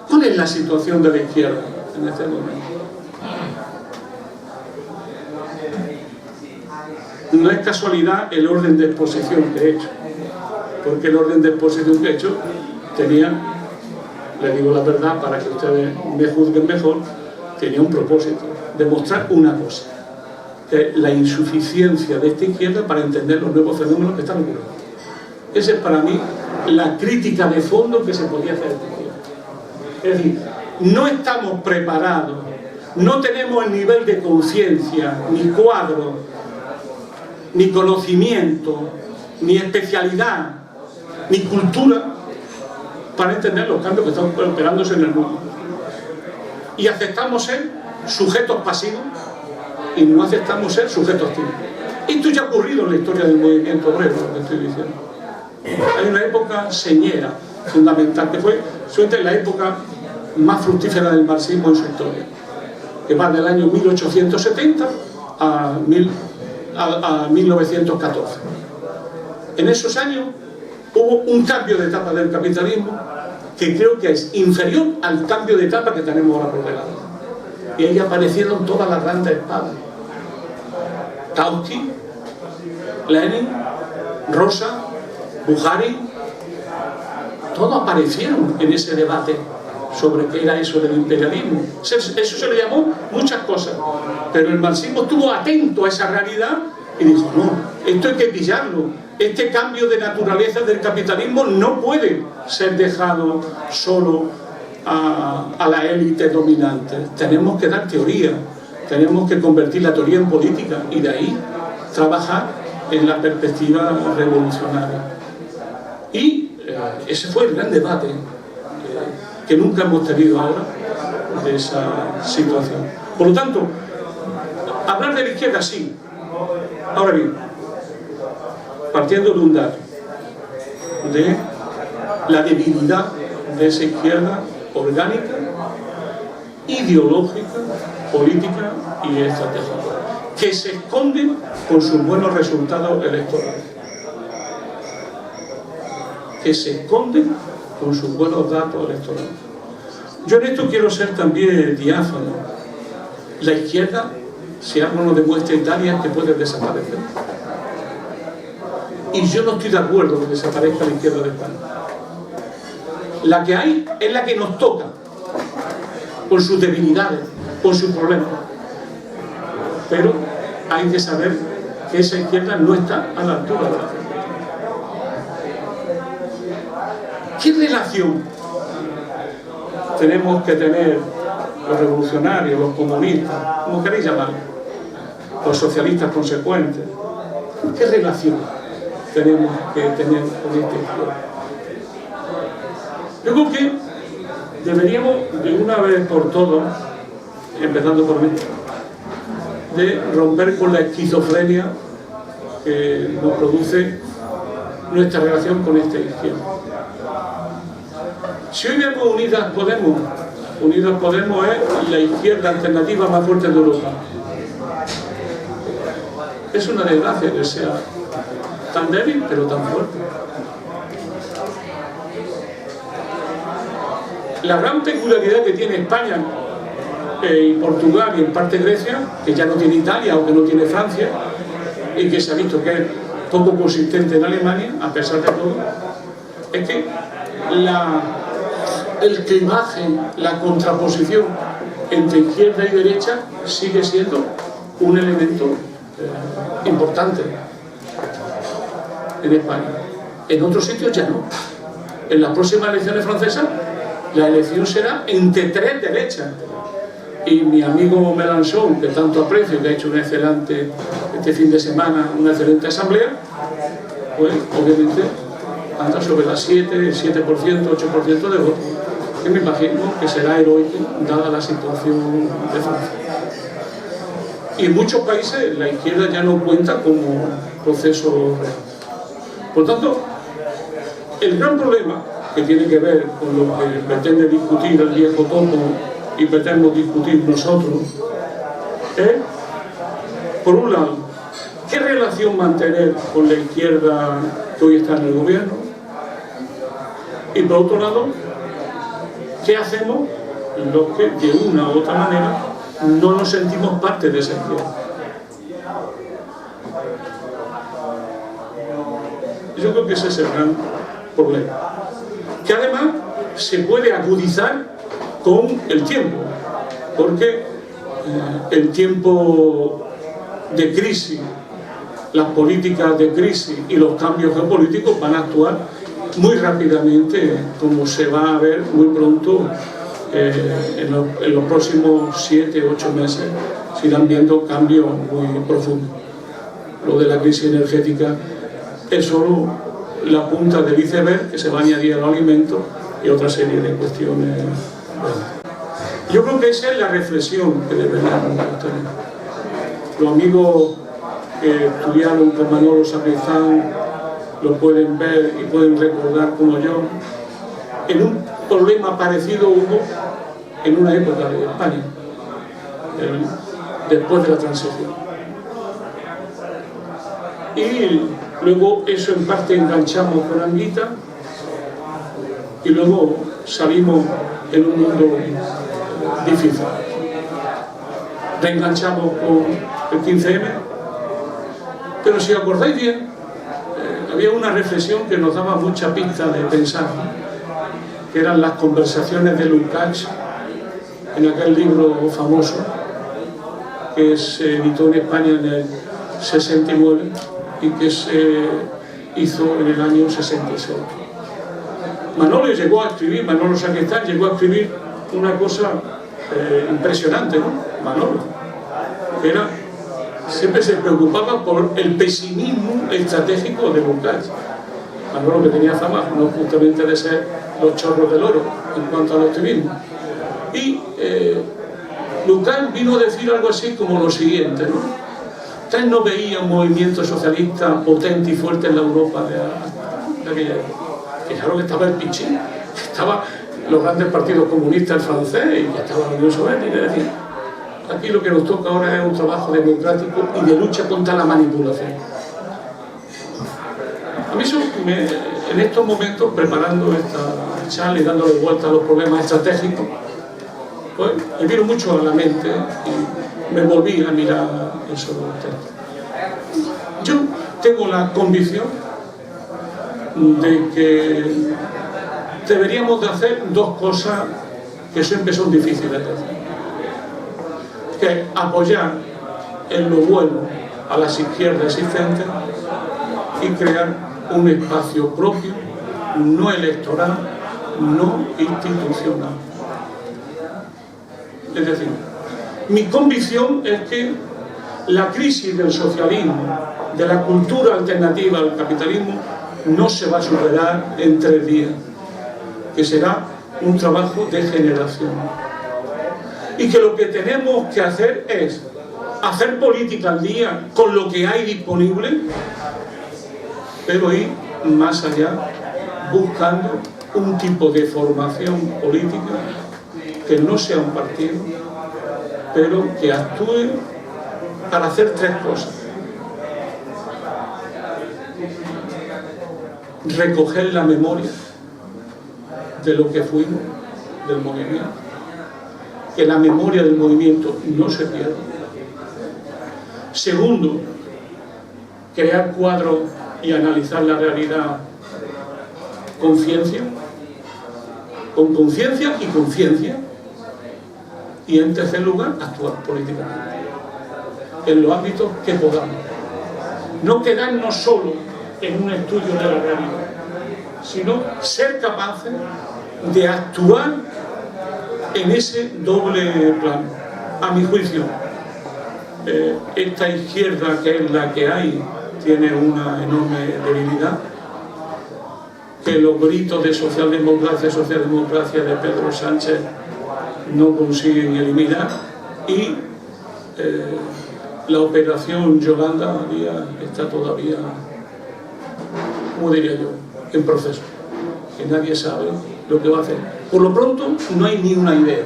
¿Cuál es la situación de la izquierda en este momento? No es casualidad el orden de exposición que he hecho, porque el orden de exposición que he hecho tenía, le digo la verdad para que ustedes me juzguen mejor, tenía un propósito, demostrar una cosa, que la insuficiencia de esta izquierda para entender los nuevos fenómenos que están ocurriendo. Esa es para mí la crítica de fondo que se podía hacer a esta izquierda. Es decir, no estamos preparados, no tenemos el nivel de conciencia, ni cuadro, ni conocimiento, ni especialidad, ni cultura para entender los cambios que están operándose en el mundo. Y aceptamos ser sujetos pasivos y no aceptamos ser sujetos activos. Esto ya ha ocurrido en la historia del movimiento obrero, lo que estoy diciendo. Hay una época señera, fundamental, que fue suerte la época más fructífera del marxismo en su historia, que va del año 1870 a 1914. En esos años hubo un cambio de etapa del capitalismo que creo que es inferior al cambio de etapa que tenemos ahora por delante. Y ahí aparecieron todas las grandes espadas. Kautsky, Lenin, Rosa, Buharin, todos aparecieron en ese debate sobre qué era eso del imperialismo. Eso se le llamó muchas cosas, pero el marxismo estuvo atento a esa realidad y dijo, no, esto hay que pillarlo. Este cambio de naturaleza del capitalismo no puede ser dejado solo a la élite dominante. Tenemos que dar teoría, tenemos que convertir la teoría en política y de ahí trabajar en la perspectiva revolucionaria. Y ese fue el gran debate que nunca hemos tenido ahora de esa situación. Por lo tanto, hablar de la izquierda sí. Ahora bien, partiendo de un dato, de la debilidad de esa izquierda orgánica, ideológica, política y estratégica, que se esconde con sus buenos resultados electorales. Que se esconde con sus buenos datos electorales. Yo en esto quiero ser también diáfano. La izquierda, si algo nos demuestra Italia, es que puede desaparecer. Y yo no estoy de acuerdo que desaparezca la izquierda de España. La que hay es la que nos toca, por sus debilidades, por sus problemas. Pero hay que saber que esa izquierda no está a la altura de la gente. ¿Qué relación tenemos que tener los revolucionarios, los comunistas, como queréis llamarlo, los socialistas consecuentes? ¿Qué relación tenemos que tener con esta izquierda? Yo creo que deberíamos, de una vez por todas, empezando por mí, de romper con la esquizofrenia que nos produce nuestra relación con esta izquierda. Si hoy vemos Unidas Podemos es la izquierda alternativa más fuerte de Europa. Es una desgracia que sea tan débil pero tan fuerte. La gran peculiaridad que tiene España y Portugal y en parte Grecia, que ya no tiene Italia o que no tiene Francia, y que se ha visto que es poco consistente en Alemania, a pesar de todo, es que el clivaje, la contraposición entre izquierda y derecha sigue siendo un elemento importante en España. En otros sitios ya no. En las próximas elecciones francesas la elección será entre tres derechas. Y mi amigo Mélenchon, que tanto aprecio, que ha hecho una excelente, este fin de semana, una excelente asamblea, pues obviamente anda sobre las 7%, 8% de votos, que me imagino que será heroico dada la situación de Francia. Y en muchos países la izquierda ya no cuenta como proceso real. Por tanto, el gran problema que tiene que ver con lo que pretende discutir el viejo topo y pretendemos discutir nosotros es, por un lado, ¿qué relación mantener con la izquierda que hoy está en el gobierno? Y por otro lado, ¿qué hacemos los que de una u otra manera no nos sentimos parte de esa izquierda? Yo creo que ese es el gran problema, que además se puede agudizar con el tiempo, porque el tiempo de crisis, las políticas de crisis y los cambios geopolíticos van a actuar muy rápidamente, como se va a ver muy pronto en los próximos 7 u 8 meses. Se irán viendo cambios muy profundos. Lo de la crisis energética es solo la punta del iceberg que se va a añadir a los alimentos y otra serie de cuestiones. Yo creo que esa es la reflexión que deberíamos tener. Los amigos que estudiaron con Manolo Sacristán lo pueden ver y pueden recordar como yo. En un problema parecido hubo en una época de España, después de la transición. Y luego eso en parte enganchamos con Anguita y luego salimos en un mundo difícil. Reenganchamos con el 15M, pero si acordáis bien, había una reflexión que nos daba mucha pista de pensar. que eran las conversaciones de Lukács en aquel libro famoso que se editó en España en el 69 y que se hizo en el año 66. Manolo llegó a escribir, Manolo Sacristán llegó a escribir una cosa impresionante, ¿no? Manolo, que era, siempre se preocupaba por el pesimismo estratégico de Lukács. Manolo, que tenía fama no justamente de ser los chorros del oro en cuanto al optimismo. Y Lukács vino a decir algo así como lo siguiente, ¿no? Él no veía un movimiento socialista potente y fuerte en la Europa de aquella época. Claro que estaba el Pichín, estaban los grandes partidos comunistas, el francés, y ya estaba la Unión Soviética. Es decir, aquí lo que nos toca ahora es un trabajo democrático y de lucha contra la manipulación. A mí eso en estos momentos, preparando esta charla y dándole vuelta a los problemas estratégicos, pues me vino mucho a la mente y me volví a mirar esos textos. Yo tengo la convicción de que deberíamos de hacer dos cosas que siempre son difíciles de hacer, que es apoyar en lo bueno a las izquierdas existentes y crear un espacio propio, no electoral, no institucional. Es decir, mi convicción es que la crisis del socialismo, de la cultura alternativa al capitalismo, no se va a superar en 3 días, que será un trabajo de generación. Y que lo que tenemos que hacer es hacer política al día con lo que hay disponible, pero ir más allá, buscando un tipo de formación política que no sea un partido, pero que actúe para hacer 3 cosas. Recoger la memoria de lo que fuimos, del movimiento, que la memoria del movimiento no se pierda. Segundo, crear cuadros y analizar la realidad con ciencia, con conciencia y conciencia. Y en tercer lugar, actuar políticamente en los ámbitos que podamos. No quedarnos solo en un estudio de la realidad, sino ser capaces de actuar en ese doble plano. A mi juicio, esta izquierda, que es la que hay, tiene una enorme debilidad, que los gritos de socialdemocracia de Pedro Sánchez no consiguen eliminar, y la operación Yolanda está todavía, como diría yo, en proceso, que nadie sabe lo que va a hacer. Por lo pronto no hay ni una idea,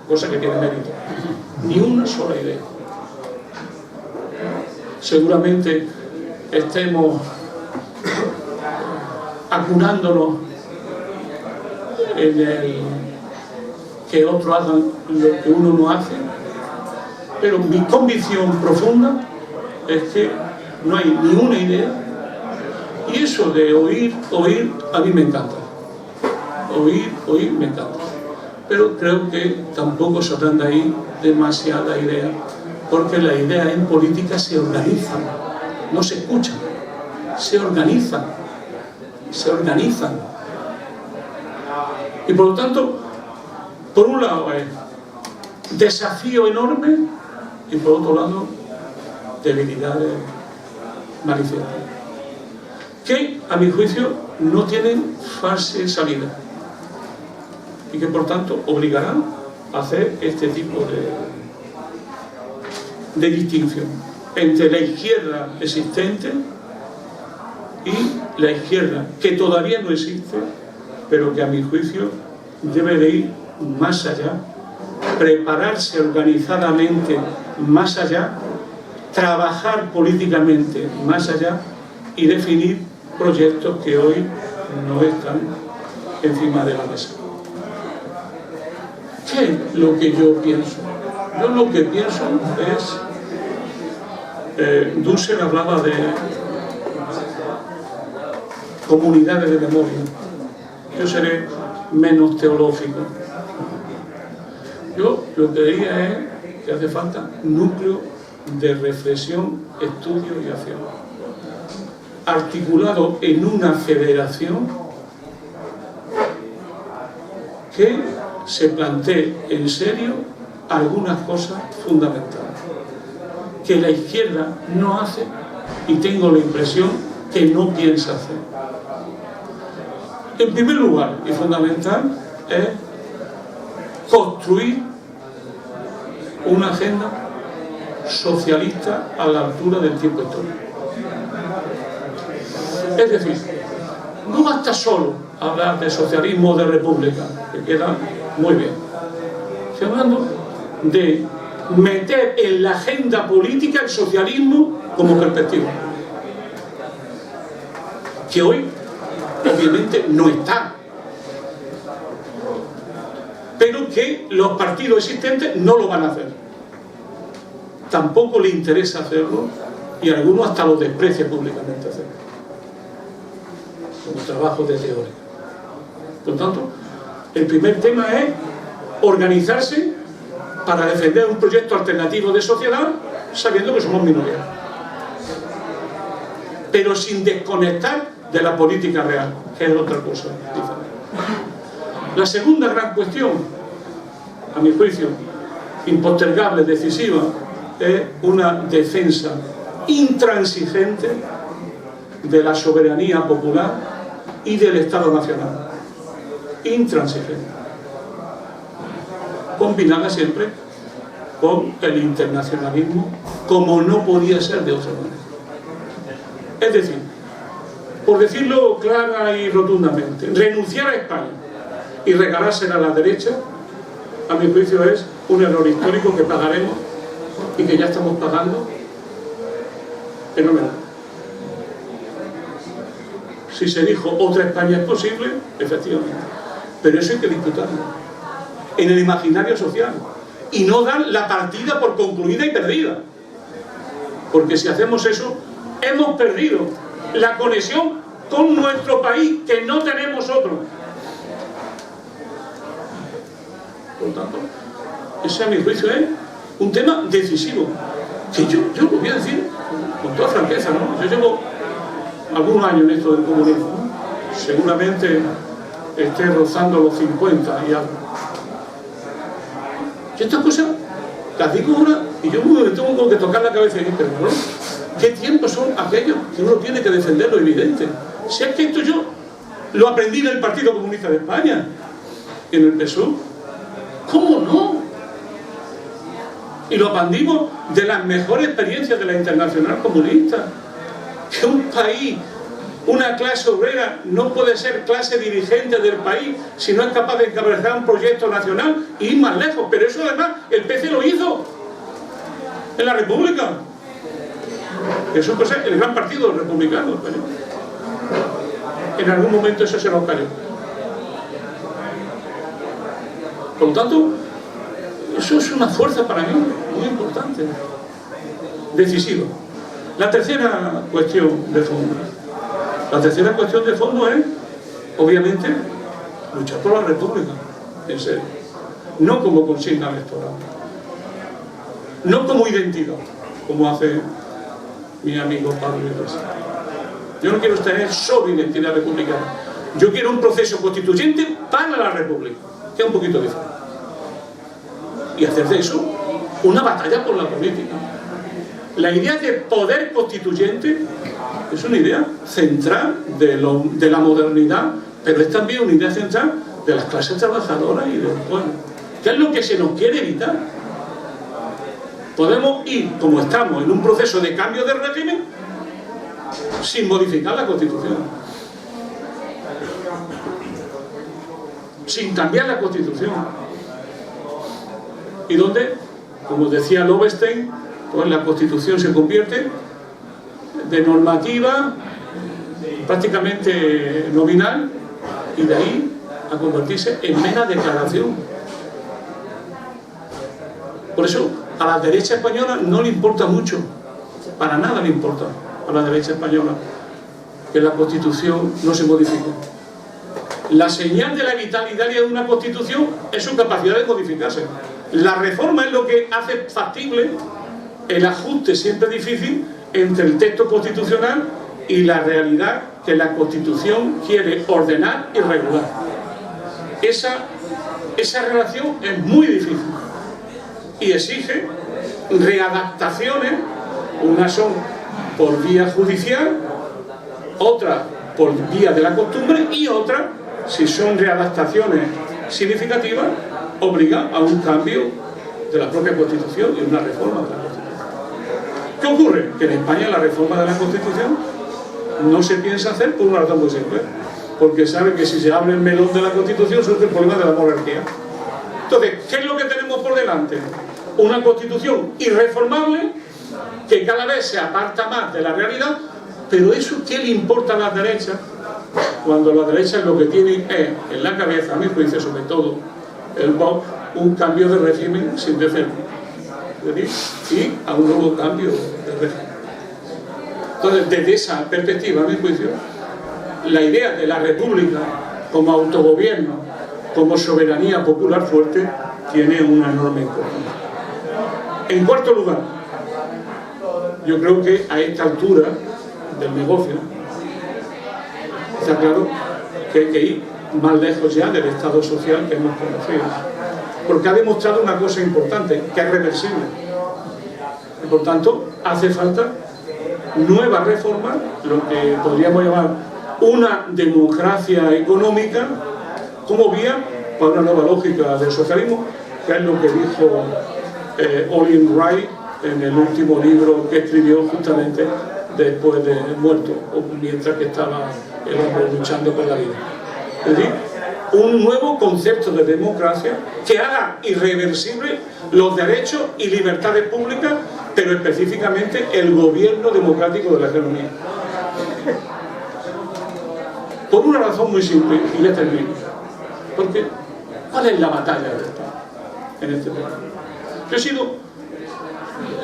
cosa que tiene mérito, ni una sola idea. Seguramente estemos acunándonos en el que otros hagan lo que uno no hace, pero mi convicción profunda es que no hay ni una idea, y eso de oír, a mí me encanta. Oír me encanta. Pero creo que tampoco saldrán de ahí demasiada idea, porque las ideas en política se organizan, no se escuchan, se organizan. Y por lo tanto, por un lado es desafío enorme, y por otro lado debilidades manifiestas, que a mi juicio no tienen fácil salida, y que por tanto obligarán a hacer este tipo de distinción entre la izquierda existente y la izquierda que todavía no existe, pero que a mi juicio debe de ir más allá, prepararse organizadamente más allá, trabajar políticamente más allá y definir proyectos que hoy no están encima de la mesa. ¿Qué es lo que yo pienso? Yo lo que pienso es, Dussel hablaba de comunidades de memoria. Yo seré menos teológico. Yo lo que diría es que hace falta núcleo de reflexión, estudio y acción, articulado en una federación que se plantee en serio algunas cosas fundamentales que la izquierda no hace y tengo la impresión que no piensa hacer. En primer lugar y fundamental es construir una agenda socialista a la altura del tiempo histórico. Es decir, no basta solo hablar de socialismo o de república, que queda muy bien. Estoy hablando de meter en la agenda política el socialismo como perspectiva, que hoy obviamente no está, pero que los partidos existentes no lo van a hacer, tampoco le interesa hacerlo y algunos hasta lo desprecian públicamente hacerlo como trabajo de teoría. Por lo tanto, el primer tema es organizarse para defender un proyecto alternativo de sociedad sabiendo que somos minoría, pero sin desconectar de la política real, que es otra cosa diferente. La segunda gran cuestión, a mi juicio, impostergable, decisiva, es una defensa intransigente de la soberanía popular y del Estado Nacional. Intransigente. Combinada siempre con el internacionalismo, como no podía ser de otra manera. Es decir, por decirlo clara y rotundamente, renunciar a España y regalársela a la derecha, a mi juicio es un error histórico que pagaremos y que ya estamos pagando enormemente. Si se dijo otra España es posible, efectivamente, pero eso hay que disputarlo en el imaginario social y no dar la partida por concluida y perdida, porque si hacemos eso hemos perdido la conexión con nuestro país, que no tenemos otro. Por lo tanto, ese a mi juicio es un tema decisivo, que yo lo voy a decir con toda franqueza, ¿no? Yo llevo algunos años en esto del comunismo, ¿no? Seguramente esté rozando los 50 y algo. Y estas cosas las digo ahora y yo me tengo como que tocar la cabeza y decir, pero bueno, ¿qué tiempos son aquellos que uno tiene que defender lo evidente? Si es que esto yo lo aprendí en el Partido Comunista de España, en el PSOE. ¿Cómo no? Y lo aprendimos de las mejores experiencias de la Internacional Comunista. Que un país, una clase obrera, no puede ser clase dirigente del país si no es capaz de encabezar un proyecto nacional y ir más lejos. Pero eso además el PC lo hizo en la República. Eso puede ser el gran partido republicano. En algún momento eso se nos cayó. Por lo tanto, eso es una fuerza para mí muy importante, decisiva. La tercera cuestión de fondo. La tercera cuestión de fondo es, obviamente, luchar por la República, en serio. No como consigna electoral. No como identidad, como hace mi amigo Pablo Iglesias. Yo no quiero tener solo identidad republicana. Yo quiero un proceso constituyente para la República, que es un poquito diferente. Y hacer de eso una batalla por la política. La idea de poder constituyente es una idea central de la modernidad, pero es también una idea central de las clases trabajadoras y del pueblo. ¿Qué es lo que se nos quiere evitar? Podemos ir, como estamos, en un proceso de cambio de régimen sin modificar la Constitución, sin cambiar la Constitución, y donde, como decía Lowenstein, pues la Constitución se convierte de normativa prácticamente nominal y de ahí a convertirse en mera declaración. Por eso a la derecha española no le importa mucho, para nada le importa a la derecha española que la Constitución no se modifique. La señal de la vitalidad de una Constitución es su capacidad de modificarse. La reforma es lo que hace factible el ajuste siempre difícil entre el texto constitucional y la realidad que la Constitución quiere ordenar y regular. Esa relación es muy difícil y exige readaptaciones. Unas son por vía judicial, otras por vía de la costumbre y otras, si son readaptaciones significativas, obligan a un cambio de la propia Constitución y una reforma de la Constitución. ¿Qué ocurre? Que en España la reforma de la Constitución no se piensa hacer por una razón muy simple, porque sabe que si se abre el melón de la Constitución surge el problema de la monarquía. Entonces, ¿qué es lo que tenemos por delante? Una Constitución irreformable que cada vez se aparta más de la realidad. Pero eso, ¿qué le importa a las derechas? Cuando las derechas lo que tienen es, en la cabeza, a mi juicio, sobre todo, el Vox, un cambio de régimen sin decirlo. Y a un nuevo cambio de régimen. Entonces, desde esa perspectiva, a mi juicio, la idea de la república como autogobierno, como soberanía popular fuerte, tiene una enorme importancia. En cuarto lugar, yo creo que a esta altura del negocio está claro que hay que ir más lejos ya del estado social que hemos conocido, porque ha demostrado una cosa importante, que es reversible, y por tanto hace falta nuevas reformas, lo que podríamos llamar una democracia económica como vía para una nueva lógica del socialismo, que es lo que dijo Olin Wright en el último libro que escribió justamente después de muerto, o mientras que estaba el hombre luchando por la vida. Es decir, un nuevo concepto de democracia que haga irreversible los derechos y libertades públicas, pero específicamente el gobierno democrático de la economía. Por una razón muy simple, y ya termino. Porque, ¿cuál es la batalla de Estado en este tema? Yo he sido...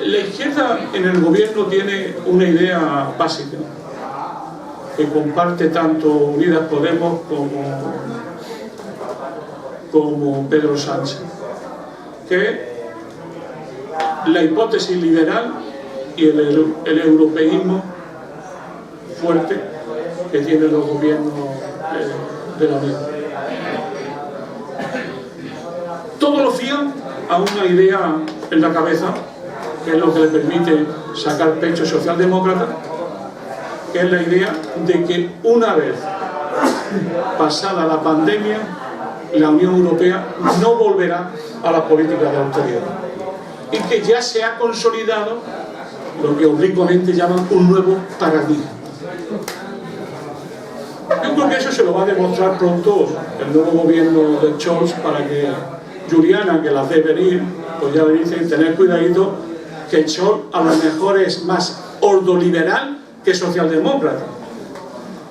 La izquierda en el gobierno tiene una idea básica que comparte tanto Unidas Podemos como Pedro Sánchez, que es la hipótesis liberal y el europeísmo fuerte que tienen los gobiernos de la Unión. Todo lo fían a una idea en la cabeza, que es lo que le permite sacar pecho socialdemócrata, que es la idea de que una vez pasada la pandemia, la Unión Europea no volverá a la política de austeridad y que ya se ha consolidado lo que oblicuamente llaman un nuevo paradigma. Yo creo que eso se lo va a demostrar pronto el nuevo gobierno de Scholz, para que Juliana, que las ve venir, pues ya le dicen tener cuidadito, que Scholz a lo mejor es más ordoliberal que socialdemócrata,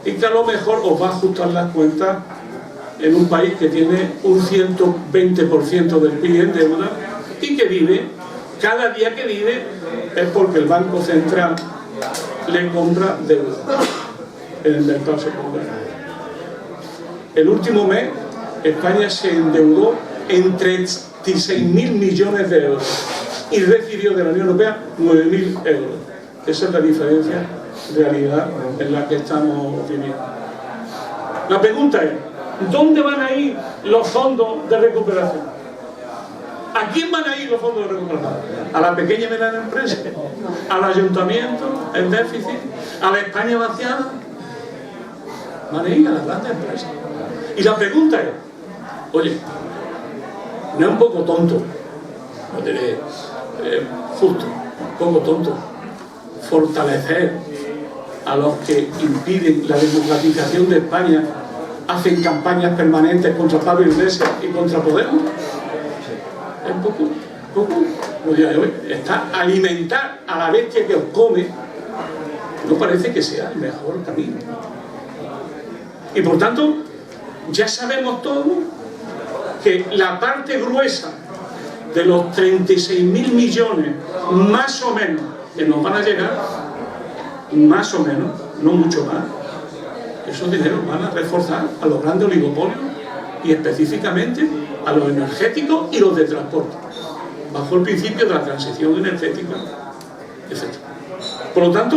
y que a lo mejor os va a ajustar las cuentas en un país que tiene un 120% del PIB en deuda y que vive, cada día que vive es porque el Banco Central le compra deuda en el mercado secundario. El último mes España se endeudó en 36.000 millones de euros y recibió de la Unión Europea 9.000 euros. Esa es la diferencia realidad en la que estamos viviendo. La pregunta es, ¿dónde van a ir los fondos de recuperación? ¿A quién van a ir los fondos de recuperación? ¿A la pequeña y mediana empresa? ¿Al ayuntamiento? ¿El déficit? ¿A la España vaciada? Van a ir a las grandes empresas. Y la pregunta es, oye, ¿no es un poco tonto? No diré justo, un poco tonto fortalecer a los que impiden la democratización de España, hacen campañas permanentes contra Pablo Iglesias y contra Podemos? Es un poco. Está alimentar a la bestia que os come, no parece que sea el mejor camino. Y por tanto, ya sabemos todos que la parte gruesa de los 36.000 millones, más o menos, que nos van a llegar, más o menos, no mucho más, esos dineros van a reforzar a los grandes oligopolios y específicamente a los energéticos y los de transporte, bajo el principio de la transición energética, etc. Por lo tanto,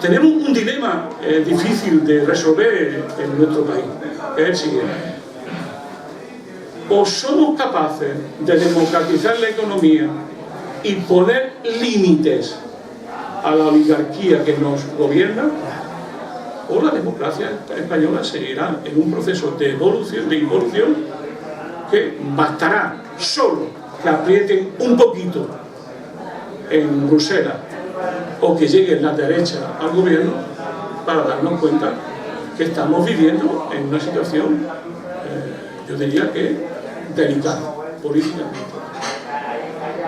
tenemos un dilema difícil de resolver en nuestro país, que es el siguiente. O somos capaces de democratizar la economía y poner límites a la oligarquía que nos gobierna, o la democracia española seguirá en un proceso de involución que bastará solo que aprieten un poquito en Bruselas o que lleguen la derecha al gobierno para darnos cuenta que estamos viviendo en una situación, yo diría que delicada políticamente.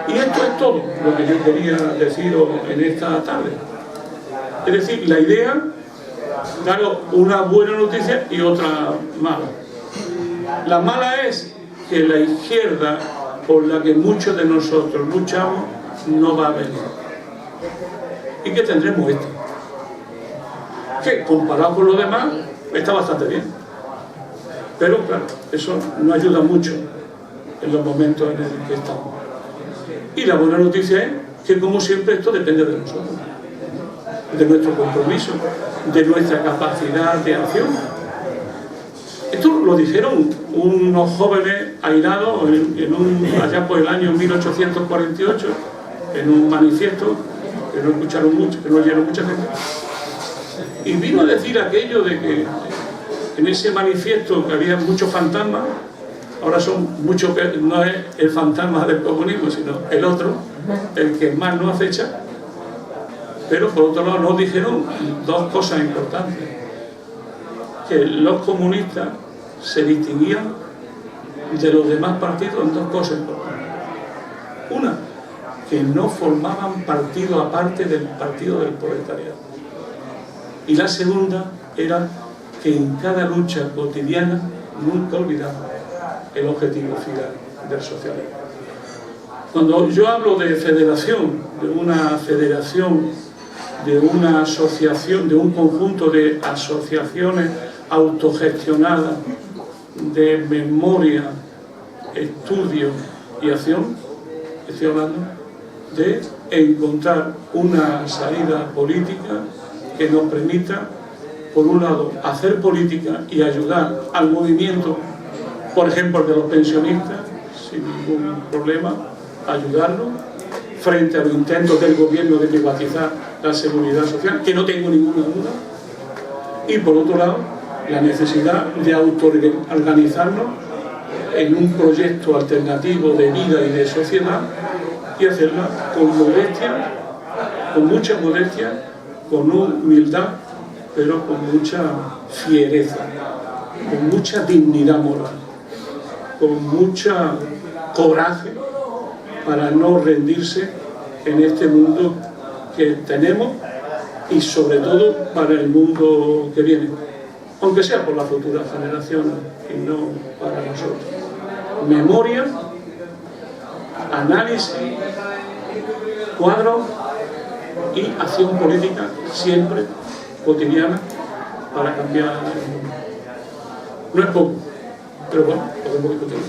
Y esto es todo lo que yo quería deciros en esta tarde. Es decir, la idea, daros una buena noticia y otra mala. La mala es que la izquierda, por la que muchos de nosotros luchamos, no va a venir. Y que tendremos esto, que comparado con lo demás está bastante bien, pero claro, eso no ayuda mucho en los momentos en los que estamos. Y la buena noticia es que, como siempre, esto depende de nosotros, de nuestro compromiso, de nuestra capacidad de acción. Esto lo dijeron unos jóvenes airados allá por el año 1848 en un manifiesto que no escucharon mucho, que no oyeron mucha gente, y vino a decir aquello de que en ese manifiesto que había muchos fantasmas. Ahora son muchos, no es el fantasma del comunismo, sino el otro, el que más nos acecha. Pero por otro lado nos dijeron dos cosas importantes: que los comunistas se distinguían de los demás partidos en dos cosas importantes. Una, que no formaban partido aparte del partido del proletariado. Y la segunda era que en cada lucha cotidiana nunca olvidaban el objetivo final del socialismo. Cuando yo hablo de federación, de una asociación, de un conjunto de asociaciones autogestionadas de memoria, estudio y acción, estoy hablando de encontrar una salida política que nos permita, por un lado, hacer política y ayudar al movimiento, por ejemplo, de los pensionistas, sin ningún problema, ayudarlos frente a los intentos del gobierno de privatizar la seguridad social, que no tengo ninguna duda, y por otro lado, la necesidad de autoorganizarnos en un proyecto alternativo de vida y de sociedad, y hacerla con modestia, con mucha modestia, con humildad, pero con mucha fiereza, con mucha dignidad moral, con mucha coraje para no rendirse en este mundo que tenemos y sobre todo para el mundo que viene, aunque sea por las futuras generaciones y no para nosotros. Memoria, análisis, cuadro y acción política siempre cotidiana para cambiar el mundo. No es poco, pero bueno, podemos discutirlo.